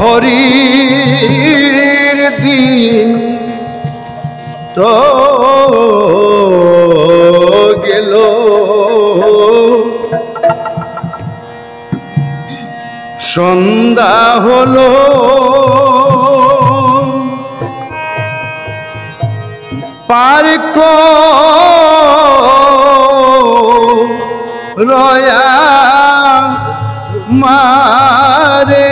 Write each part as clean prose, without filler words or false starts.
হরির দিন তো গেল, সন্ধ্যা হলো পার রয়া মারে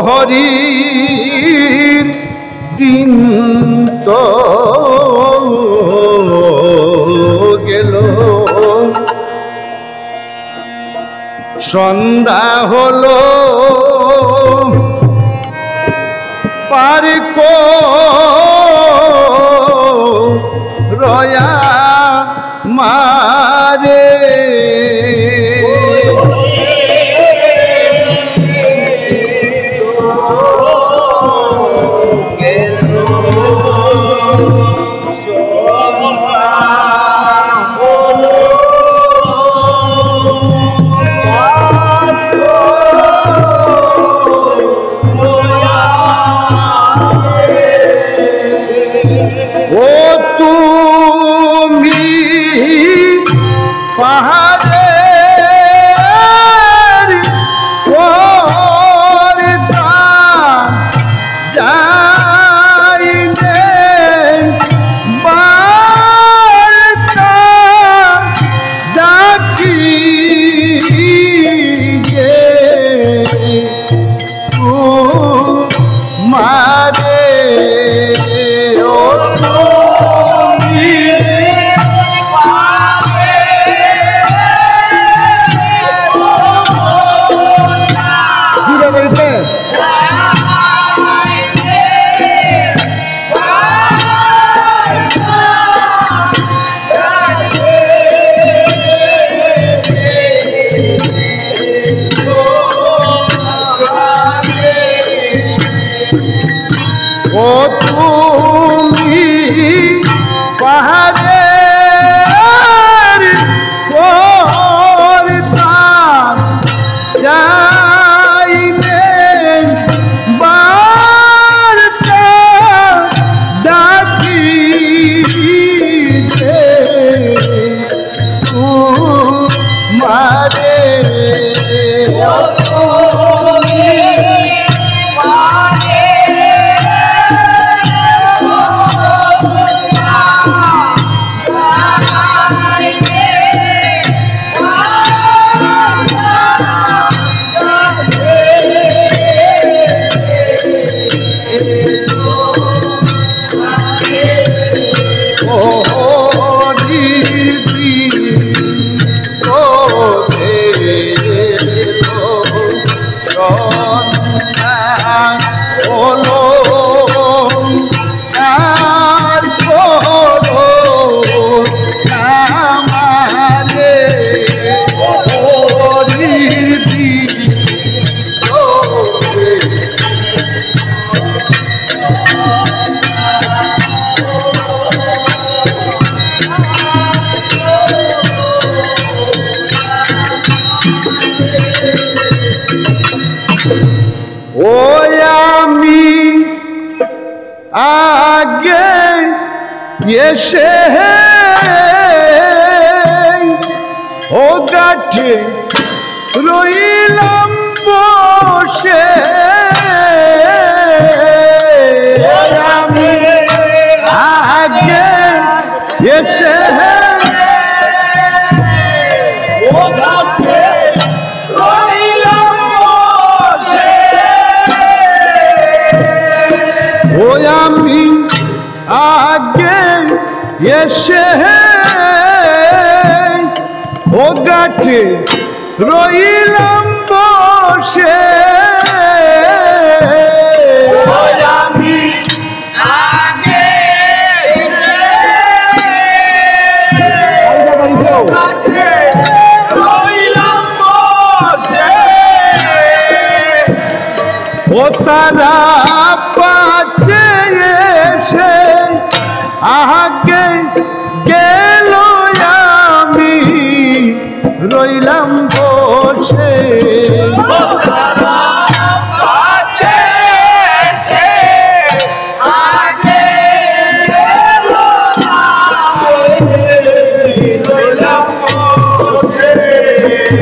হরির দিন তো গেল, সন্ধ্যা হলো পার রয়া মারে ও তুমি পাহাড়ের পর্দান যাইলে বার্তা ডাকি যে মারে ও তুমি পাহাড়ের পর্দান যাইলে বার্তা ডাকি যে মারে ও আমি আগে এসে ও গাঠে রইলাম বসে, আমি আগে এসে ও গাঠে ও আমি আগে এসে ও গাঠে রইলাম বসে, ও তারা পাচ্ছে এসে আগে গেল আমি রইলাম বসে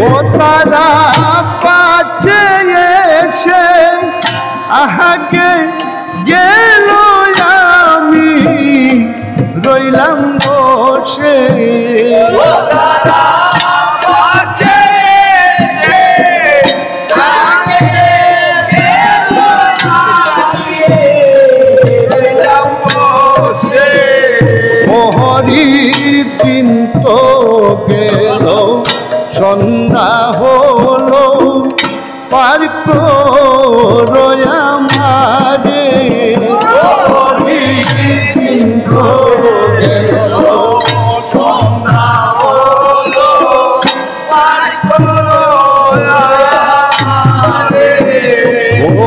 ও তারা পাচ্ছে এসে আগে গেল আমি রইলাম বসে হরির দিন তো গেল সন্ধ্যা হলো পার করো আমারে হরির দিন তো গেল সন্ধ্যা হলো পার করো আমারে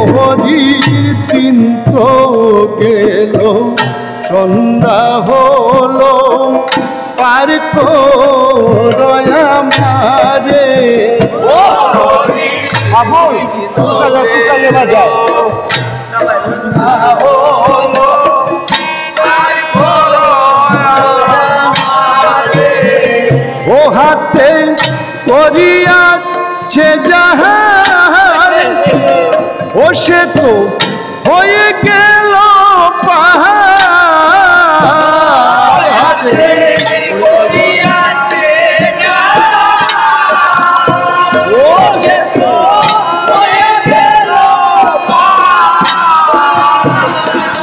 হরির দিন তো গেল সন্ধ্যা হলো পার করো আমারে আমল তুকালে বাজায় ও হাতে করিয়াছে জাহার ও সে তো হয়ে গেল পাহাড় হাতে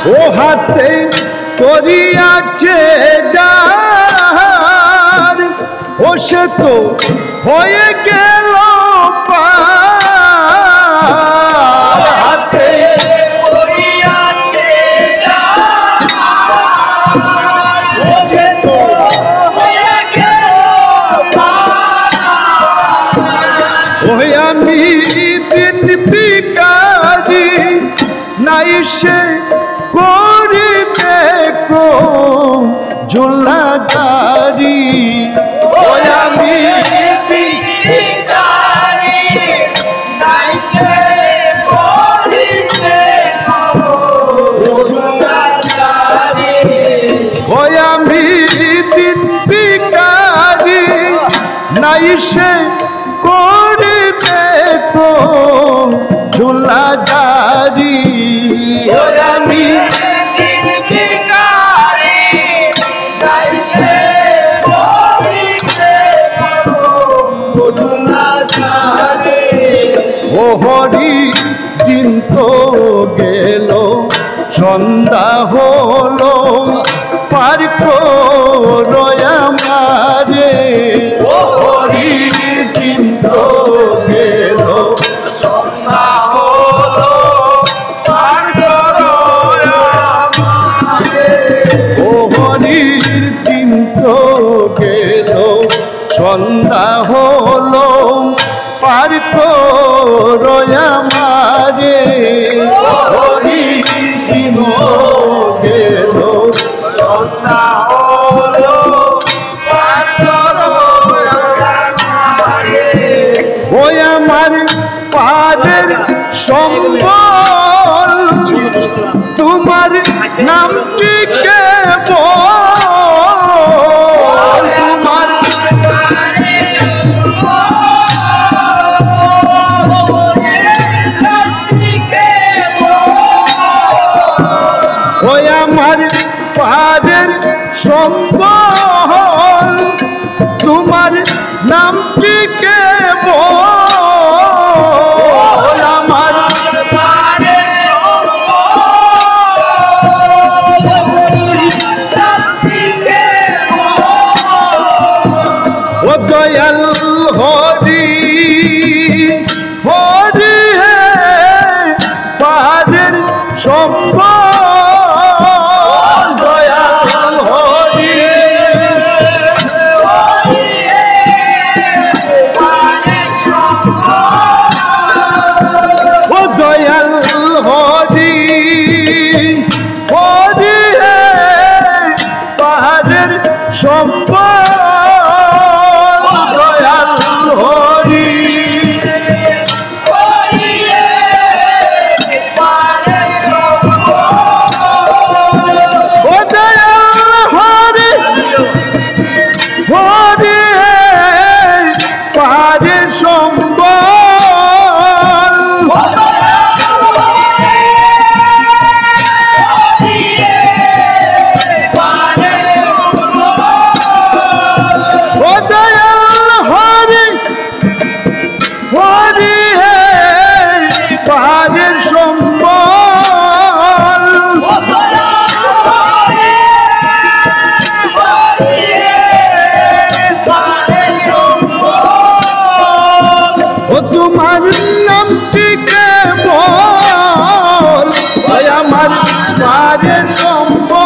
ও হাতে করিয়াছে যার ও সে তো হয়ে গেল পার হাতে করিয়াছে যার ও সে তো হয়ে গেল পার ওই আমি দিন বিকারি নাই সে করিবে কো ঝুলাদারি ওই আমি ভিখারি নাই সে করিবে কো ঝুলাদারি ওই আমি দিন ভিখারি নাই সে করিবে কো ঝুলাদারি ওই আমি দিন ভিখারি নাই সে করিবে কো ঝুলাদারি ও হরি দিন তো গেল সন্ধ্যা হলো পার করো আমারে ও হরি দিন তো গেল সন্ধ্যা হলো পার করো আমারে ও হরির দিন তো গেল সন্ধ্যা হলো পার করো আমারে হরির দিন তো গেল সন্ধ্যা হলো পার করো আমারে ওই আমার পারের সম্বল তোমার নাম কি কেবল তোমার ওই আমার পারের সম্বল তোমার নাম কি কেবল আমার পারের ও দয়াল হরি হরি হে পারের সম্বল দয়াল হরি ও দয়াল আমার পারে সম্বল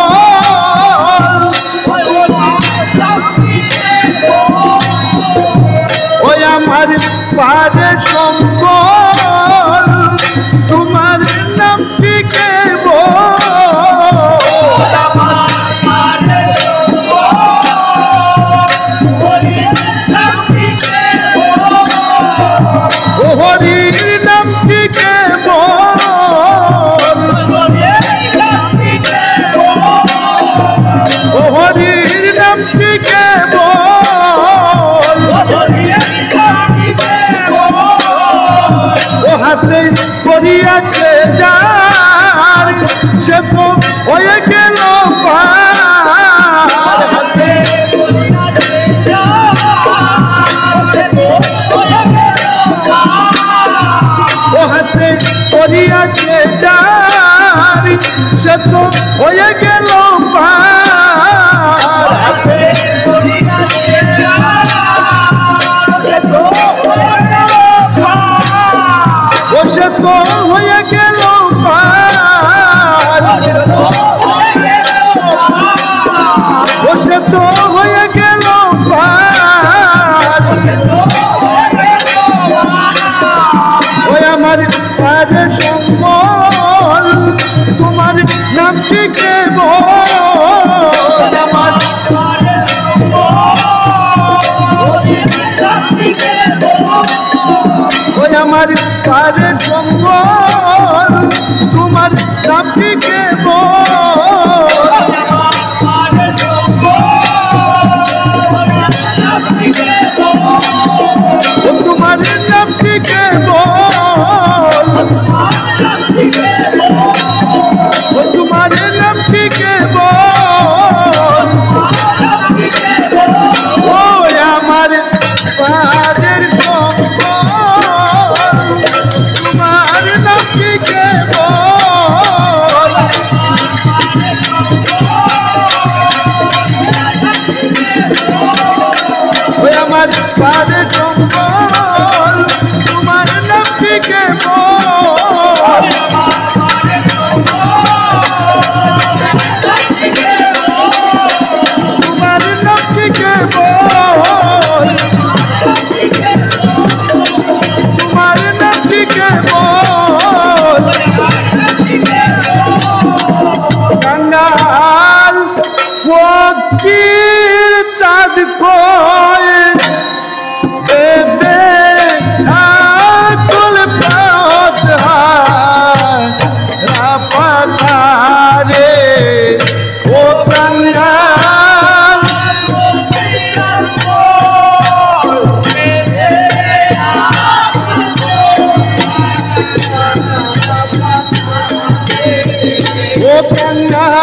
ওই আমার পারে সম্বল তোমার নাম টিকে হরির নাম টিকে হরির নাম টিকে ও হাতে করিয়াছে যার সে তো হয়ে গেল হাতে ও হাতে করিয়াছে যার সে তো হয়ে গেল হাতে বসে তো হয়ে গেল বসে তো হয়ে গেল ওই আমার পারে সম্বল তোমার নাম টিকে আমার ওই আমার পারে সম্বল তোমার নাম টিকে তোমার নাম টিকে তোমার নাম টিকে ওই আমার পারের সম্বল তোমার নাম টিকে ওই আমার পারের সম্বল তোমার নাম টিকে তোমার নাম টিকে তোমার নাম টিকে কাঙ্গাল ফকির চাঁদ কয় দেবে আকুল পাথারে ও কাঙ্গাল ও কাঙ্গাল